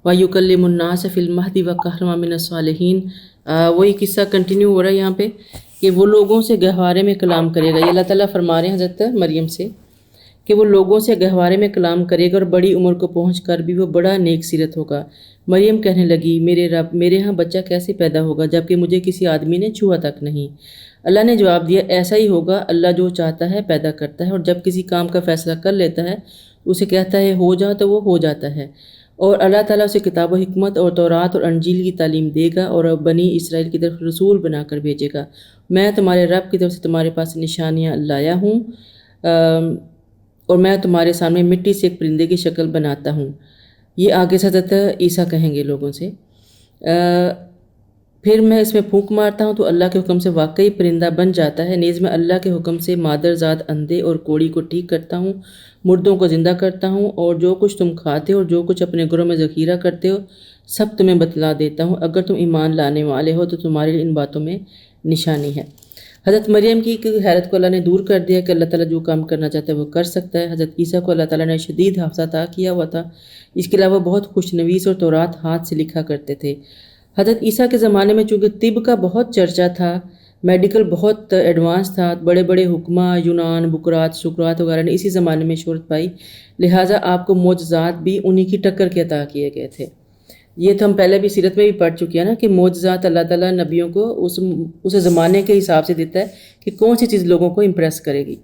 وَيُكَلِّمُ النَّاسَ فِي الْمَهْدِ وَكَهْلًا مِنَ الصَّالِحِينَ۔ وہی قصہ کنٹینیو ہو رہا ہے یہاں پہ کہ وہ لوگوں سے گہوارے میں کلام کرے گا۔ یہ اللہ تعالیٰ فرما رہے ہیں حضرت مریم سے کہ وہ لوگوں سے گہوارے میں کلام کرے گا اور بڑی عمر کو پہنچ کر بھی وہ بڑا نیک سیرت ہوگا۔ مریم کہنے لگی، میرے رب، میرے ہاں بچہ کیسے پیدا ہوگا جبکہ مجھے کسی آدمی نے چھوا تک نہیں۔ اللہ نے جواب دیا، ایسا ہی ہوگا، اللہ جو چاہتا ہے پیدا کرتا ہے، اور جب کسی کام کا فیصلہ کر لیتا ہے اسے کہتا ہے ہو جا تو وہ ہو جاتا ہے۔ اور اللہ تعالیٰ اسے کتاب و حکمت اور تورات اور انجیل کی تعلیم دے گا اور بنی اسرائیل کی طرف رسول بنا کر بھیجے گا۔ میں تمہارے رب کی طرف سے تمہارے پاس نشانیاں لایا ہوں، اور میں تمہارے سامنے مٹی سے ایک پرندے کی شکل بناتا ہوں۔ یہ آگے سے حضرت عیسیٰ کہیں گے لوگوں سے، پھر میں اس میں پھونک مارتا ہوں تو اللہ کے حکم سے واقعی پرندہ بن جاتا ہے، نیز میں اللہ کے حکم سے مادرزاد اندھے اور کوڑی کو ٹھیک کرتا ہوں، مردوں کو زندہ کرتا ہوں، اور جو کچھ تم کھاتے ہو اور جو کچھ اپنے گھروں میں ذخیرہ کرتے ہو سب تمہیں بتلا دیتا ہوں۔ اگر تم ایمان لانے والے ہو تو تمہارے لیے ان باتوں میں نشانی ہے۔ حضرت مریم کی حیرت کو اللہ نے دور کر دیا کہ اللہ تعالیٰ جو کام کرنا چاہتا ہے وہ کر سکتا ہے۔ حضرت عیسیٰ کو اللہ تعالیٰ نے شدید حافظہ عطا کیا ہوا تھا، اس کے علاوہ بہت خوش نویس اور تورات ہاتھ سے لکھا کرتے تھے۔ حضرت عیسیٰ کے زمانے میں چونکہ طب کا بہت چرچا تھا، میڈیکل بہت ایڈوانس تھا، بڑے بڑے حکمہ یونان، بکرات، سقراط وغیرہ نے اسی زمانے میں شہرت پائی، لہٰذا آپ کو معجزات بھی انہی کی ٹکر کے عطا کیے گئے تھے۔ یہ تو ہم پہلے بھی سیرت میں بھی پڑھ چکے ہیں نا کہ معجزات اللہ تعالیٰ نبیوں کو اس زمانے کے حساب سے دیتا ہے کہ کون سی چیز لوگوں کو امپریس کرے گی۔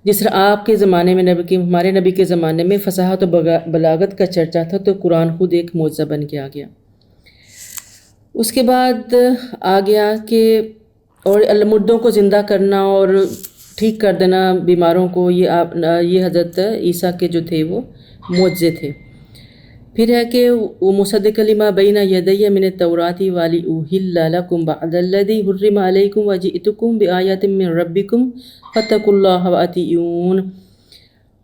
جس طرح آپ کے زمانے میں ہمارے نبی کے زمانے میں فصاحت و بلاغت کا چرچا تھا تو قرآن خود ایک معجزہ بن کے آ گیا۔ اس کے بعد آ گیا کہ اور مردوں کو زندہ کرنا اور ٹھیک کر دینا بیماروں کو، یہ حضرت عیسیٰ کے جو تھے وہ معجزے تھے۔ پھر ہے کہ وہ مصدق لما بین یدی من التوراۃ ولاحل لکم بعد الذی حرم علیکم وجئتکم بآیۃ من ربکم فاتقوا اللہ واطیعون۔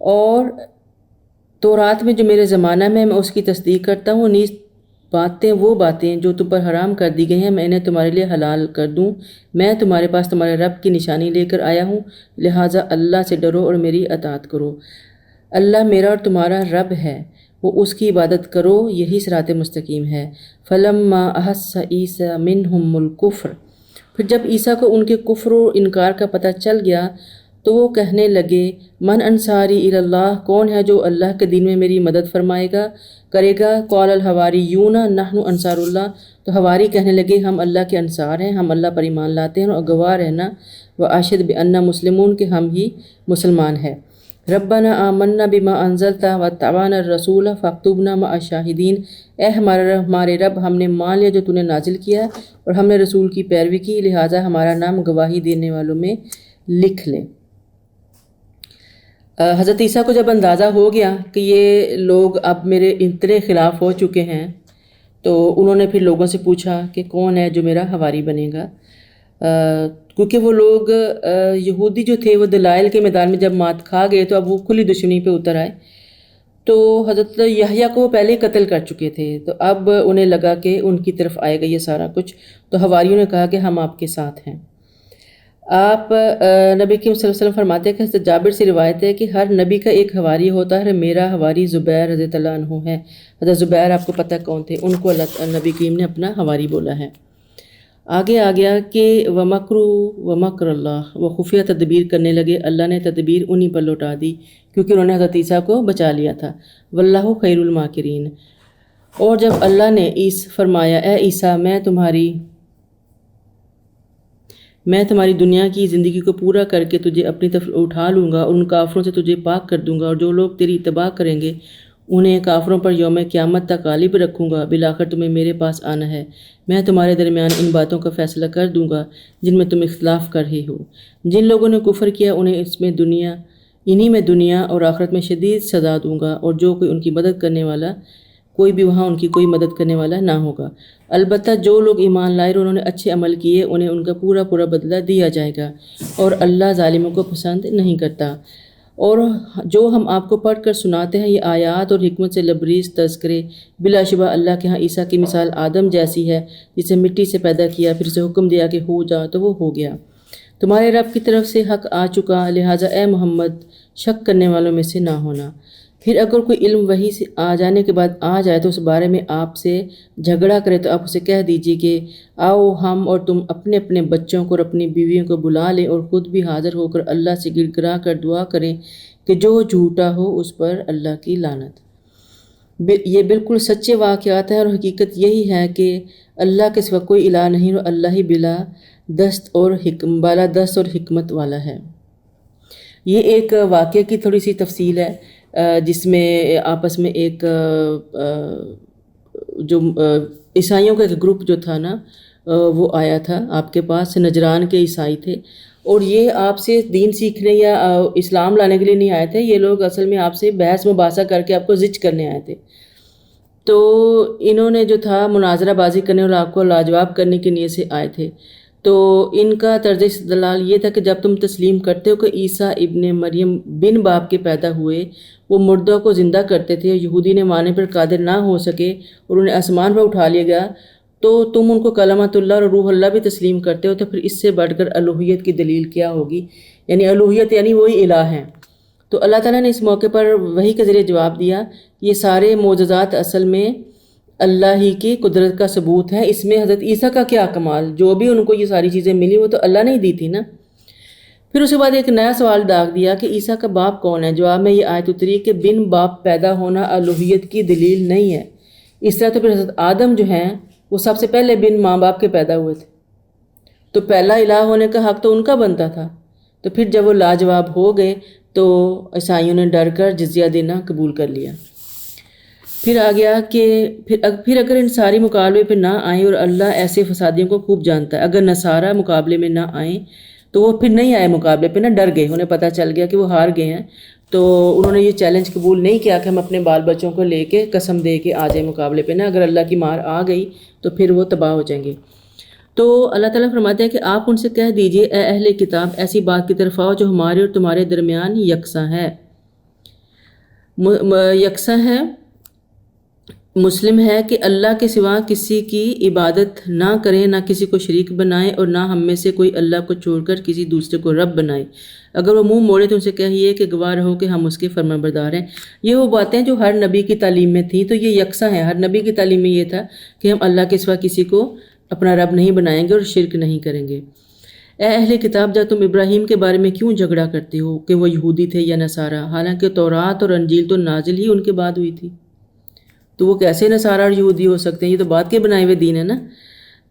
اور تورات میں جو میرے زمانہ میں اس کی تصدیق کرتا ہوں، نیز وہ باتیں جو تم پر حرام کر دی گئی ہیں میں انہیں تمہارے لیے حلال کر دوں۔ میں تمہارے پاس تمہارے رب کی نشانی لے کر آیا ہوں، لہٰذا اللہ سے ڈرو اور میری اطاعت کرو۔ اللہ میرا اور تمہارا رب ہے، وہ اس کی عبادت کرو، یہی صراط مستقیم ہے۔ فلما احس عیسیٰ منہم الکفر، پھر جب عیسیٰ کو ان کے کفر و انکار کا پتہ چل گیا تو وہ کہنے لگے، من انصاری الی اللہ، کون ہے جو اللہ کے دین میں میری مدد کرے گا۔ قال الحواریون نحن انصار اللہ، تو حواری کہنے لگے ہم اللہ کے انصار ہیں، ہم اللہ پر ایمان لاتے ہیں، اور گواہ رہنا واشہد بأننا مسلمون، کہ ہم ہی مسلمان ہیں۔ ربنا آمنا بما انزلت واتبعنا الرسول فاکتبنا مع الشاہدین، اے ہمارے رب، ہم نے مان لیا جو تو نے نازل کیا اور ہم نے رسول کی پیروی کی، لہٰذا ہمارا نام گواہی دینے والوں میں لکھ لے۔ حضرت عیسیٰ کو جب اندازہ ہو گیا کہ یہ لوگ اب میرے اتنے خلاف ہو چکے ہیں تو انہوں نے پھر لوگوں سے پوچھا کہ کون ہے جو میرا حواری بنے گا، کیونکہ وہ لوگ یہودی جو تھے وہ دلائل کے میدان میں جب مات کھا گئے تو اب وہ کھلی دشمنی پہ اتر آئے۔ تو حضرت یحییٰ کو پہلے ہی قتل کر چکے تھے، تو اب انہیں لگا کہ ان کی طرف آئے گا یہ سارا کچھ، تو حواریوں نے کہا کہ ہم آپ کے ساتھ ہیں۔ آپ نبی کریم صلی اللہ علیہ وسلم فرماتے ہیں کہ حضرت جابر سے روایت ہے کہ ہر نبی کا ایک حواری ہوتا ہے، میرا حواری زبیر رضی اللہ عنہ ہے۔ حضرت زبیر آپ کو پتہ کون تھے، ان کو نبی کریم نے اپنا حواری بولا ہے۔ آگے آ گیا کہ وَمَكْرُوا وَمَكْرَ اللَّهِ، وہ خفیہ تدبیر کرنے لگے، اللہ نے تدبیر انہی پر لوٹا دی کیونکہ انہوں نے حضرت عیسیٰ کو بچا لیا تھا۔ وَاللَّهُ خَيْرُ الْمَاكِرِينَ، اور جب اللہ نے فرمایا اے عیسیٰ میں تمہاری دنیا کی زندگی کو پورا کر کے تجھے اپنی طرف اٹھا لوں گا اور ان کافروں سے تجھے پاک کر دوں گا، اور جو لوگ تیری اتباع کریں گے انہیں کافروں پر یوم قیامت تک غالب رکھوں گا، بالآخر تمہیں میرے پاس آنا ہے، میں تمہارے درمیان ان باتوں کا فیصلہ کر دوں گا جن میں تم اختلاف کر رہے ہو۔ جن لوگوں نے کفر کیا انہیں انہی میں دنیا اور آخرت میں شدید سزا دوں گا، اور جو کوئی ان کی مدد کرنے والا، کوئی بھی وہاں ان کی کوئی مدد کرنے والا نہ ہوگا۔ البتہ جو لوگ ایمان لائے اور انہوں نے اچھے عمل کیے انہیں ان کا پورا بدلہ دیا جائے گا، اور اللہ ظالموں کو پسند نہیں کرتا۔ اور جو ہم آپ کو پڑھ کر سناتے ہیں یہ آیات اور حکمت سے لبریز تذکرے، بلا شبہ اللہ کے ہاں عیسیٰ کی مثال آدم جیسی ہے، جسے مٹی سے پیدا کیا، پھر اسے حکم دیا کہ ہو جا تو وہ ہو گیا۔ تمہارے رب کی طرف سے حق آ چکا، لہٰذا اے محمد شک کرنے والوں میں سے نہ ہونا۔ پھر اگر کوئی علم وحی سے آ جانے کے بعد آ جائے تو اس بارے میں آپ سے جھگڑا کرے تو آپ اسے کہہ دیجیے کہ آؤ ہم اور تم اپنے اپنے بچوں کو اور اپنی بیویوں کو بلا لیں اور خود بھی حاضر ہو کر اللہ سے گر گرا کر دعا کریں کہ جو جھوٹا ہو اس پر اللہ کی لعنت۔ یہ بالکل سچے واقعات ہیں اور حقیقت یہی ہے کہ اللہ کے سوا کوئی الہ نہیں اور اللہ ہی بالا دست اور حکمت والا ہے۔ یہ ایک واقعے کی تھوڑی سی تفصیل ہے جس میں آپس میں ایک جو عیسائیوں کا ایک گروپ جو تھا نا وہ آیا تھا آپ کے پاس، نجران کے عیسائی تھے، اور یہ آپ سے دین سیکھنے یا اسلام لانے کے لیے نہیں آئے تھے، یہ لوگ اصل میں آپ سے بحث مباحثہ کر کے آپ کو زج کرنے آئے تھے۔ تو انہوں نے جو تھا مناظرہ بازی کرنے اور آپ کو لاجواب کرنے کی نیت سے آئے تھے۔ تو ان کا طرز استدلال یہ تھا کہ جب تم تسلیم کرتے ہو کہ عیسیٰ ابن مریم بن باپ کے پیدا ہوئے، وہ مردوں کو زندہ کرتے تھے، یہودی نے ماننے پر قادر نہ ہو سکے اور انہیں آسمان پر اٹھا لیا گیا، تو تم ان کو کلمۃ اللہ اور روح اللہ بھی تسلیم کرتے ہو، تو پھر اس سے بڑھ کر الوہیت کی دلیل کیا ہوگی؟ یعنی الوہیت یعنی وہی الہ ہیں۔ تو اللہ تعالیٰ نے اس موقع پر وحی کے ذریعے جواب دیا، یہ سارے معجزات اصل میں اللہ ہی کی قدرت کا ثبوت ہے، اس میں حضرت عیسیٰ کا کیا کمال؟ جو بھی ان کو یہ ساری چیزیں ملی وہ تو اللہ نے ہی دی تھی نا۔ پھر اس کے بعد ایک نیا سوال داغ دیا کہ عیسیٰ کا باپ کون ہے؟ جواب میں یہ آیت اتری کہ بن باپ پیدا ہونا الوہیت کی دلیل نہیں ہے۔ اس طرح تو پھر حضرت آدم جو ہیں وہ سب سے پہلے بن ماں باپ کے پیدا ہوئے تھے، تو پہلا الہ ہونے کا حق تو ان کا بنتا تھا۔ تو پھر جب وہ لاجواب ہو گئے تو عیسائیوں نے ڈر کر جزیہ دینا قبول کر لیا۔ پھر آ گیا کہ پھر اگر ان ساری مقابلے پہ نہ آئیں، اور اللہ ایسے فسادیوں کو خوب جانتا ہے، اگر نصارہ مقابلے میں نہ آئیں تو وہ پھر نہیں آئے مقابلے پہ، نہ ڈر گئے، انہیں پتہ چل گیا کہ وہ ہار گئے ہیں، تو انہوں نے یہ چیلنج قبول نہیں کیا کہ ہم اپنے بال بچوں کو لے کے قسم دے کے آ جائیں مقابلے پہ، نا اگر اللہ کی مار آ گئی تو پھر وہ تباہ ہو جائیں گے۔ تو اللہ تعالیٰ فرماتے ہیں کہ آپ ان سے کہہ دیجئے اے اہل کتاب ایسی بات کی طرف آؤ جو ہمارے اور تمہارے درمیان یکساں ہے۔ یکساں ہے، مسلم ہے کہ اللہ کے سوا کسی کی عبادت نہ کریں، نہ کسی کو شریک بنائیں، اور نہ ہم میں سے کوئی اللہ کو چھوڑ کر کسی دوسرے کو رب بنائے۔ اگر وہ منہ موڑے تو ان سے کہیے کہ گواہ رہو کہ ہم اس کے فرمانبردار ہیں۔ یہ وہ باتیں جو ہر نبی کی تعلیم میں تھیں، تو یہ یکساں ہیں۔ ہر نبی کی تعلیم میں یہ تھا کہ ہم اللہ کے سوا کسی کو اپنا رب نہیں بنائیں گے اور شرک نہیں کریں گے۔ اے اہل کتاب، جب تم ابراہیم کے بارے میں کیوں جھگڑا کرتے ہو کہ وہ یہودی تھے یا نصارہ، حالانکہ تورات اور انجیل تو نازل ہی ان کے بعد ہوئی تھی، تو وہ کیسے نصارہ اور یہودی ہو سکتے ہیں؟ یہ تو بعد کے بنائے ہوئے دین ہے نا۔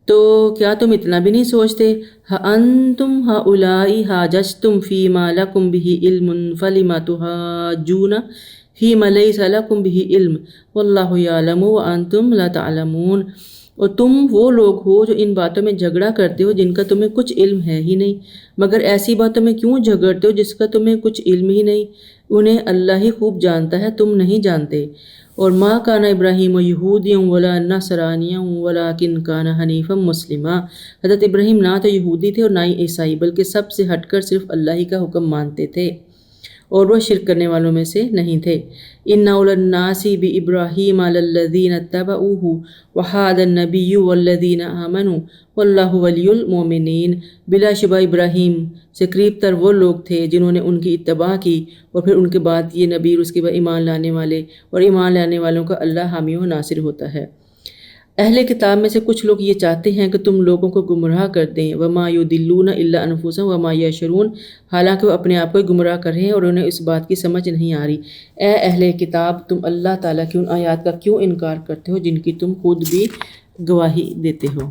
تو کیا تم اتنا بھی نہیں سوچتے؟ أَأَنْتُمْ هَؤُلَاءِ حَاجَجْتُمْ فِي مَا لَكُمْ بِهِ عِلْمٌ فَلِمَ تُحَاجُّونَ فِي مَا لَيْسَ لَكُمْ بِهِ عِلْمٌ وَاللَّهُ يَعْلَمُ وَأَنْتُمْ لَا تَعْلَمُونَ۔ اور تم وہ لوگ ہو جو ان باتوں میں جھگڑا کرتے ہو جن کا تمہیں کچھ علم ہے ہی نہیں، مگر ایسی باتوں میں کیوں جھگڑتے ہو جس کا تمہیں کچھ علم ہی نہیں؟ انہیں اللہ ہی خوب جانتا ہے، تم نہیں جانتے۔ اور ما کان ابراہیم یہودیًا ولا نصرانیًا ولکن کان حنیفا مسلما، حضرت ابراہیم نہ تو یہودی تھے اور نہ ہی عیسائی، بلکہ سب سے ہٹ کر صرف اللہ ہی کا حکم مانتے تھے اور وہ شرک کرنے والوں میں سے نہیں تھے۔ ان اولى الناس بابراہیم للذین اتبعوہ وہذا النبی والذین آمنوا واللہ ولی المؤمنین۔ بلا شبہ ابراہیم سے قریب تر وہ لوگ تھے جنہوں نے ان کی اتباع کی، اور پھر ان کے بعد یہ نبی اور اس کے بعد ایمان لانے والے، اور ایمان لانے والوں کا اللہ حامی و ناصر ہوتا ہے۔ اہل کتاب میں سے کچھ لوگ یہ چاہتے ہیں کہ تم لوگوں کو گمراہ کر دیں، وما یضلون الا انفسهم وما یشعرون، حالانکہ وہ اپنے آپ کو گمراہ کر رہے ہیں اور انہیں اس بات کی سمجھ نہیں آ رہی۔ اے اہل کتاب، تم اللہ تعالیٰ کی ان آیات کا کیوں انکار کرتے ہو جن کی تم خود بھی گواہی دیتے ہو؟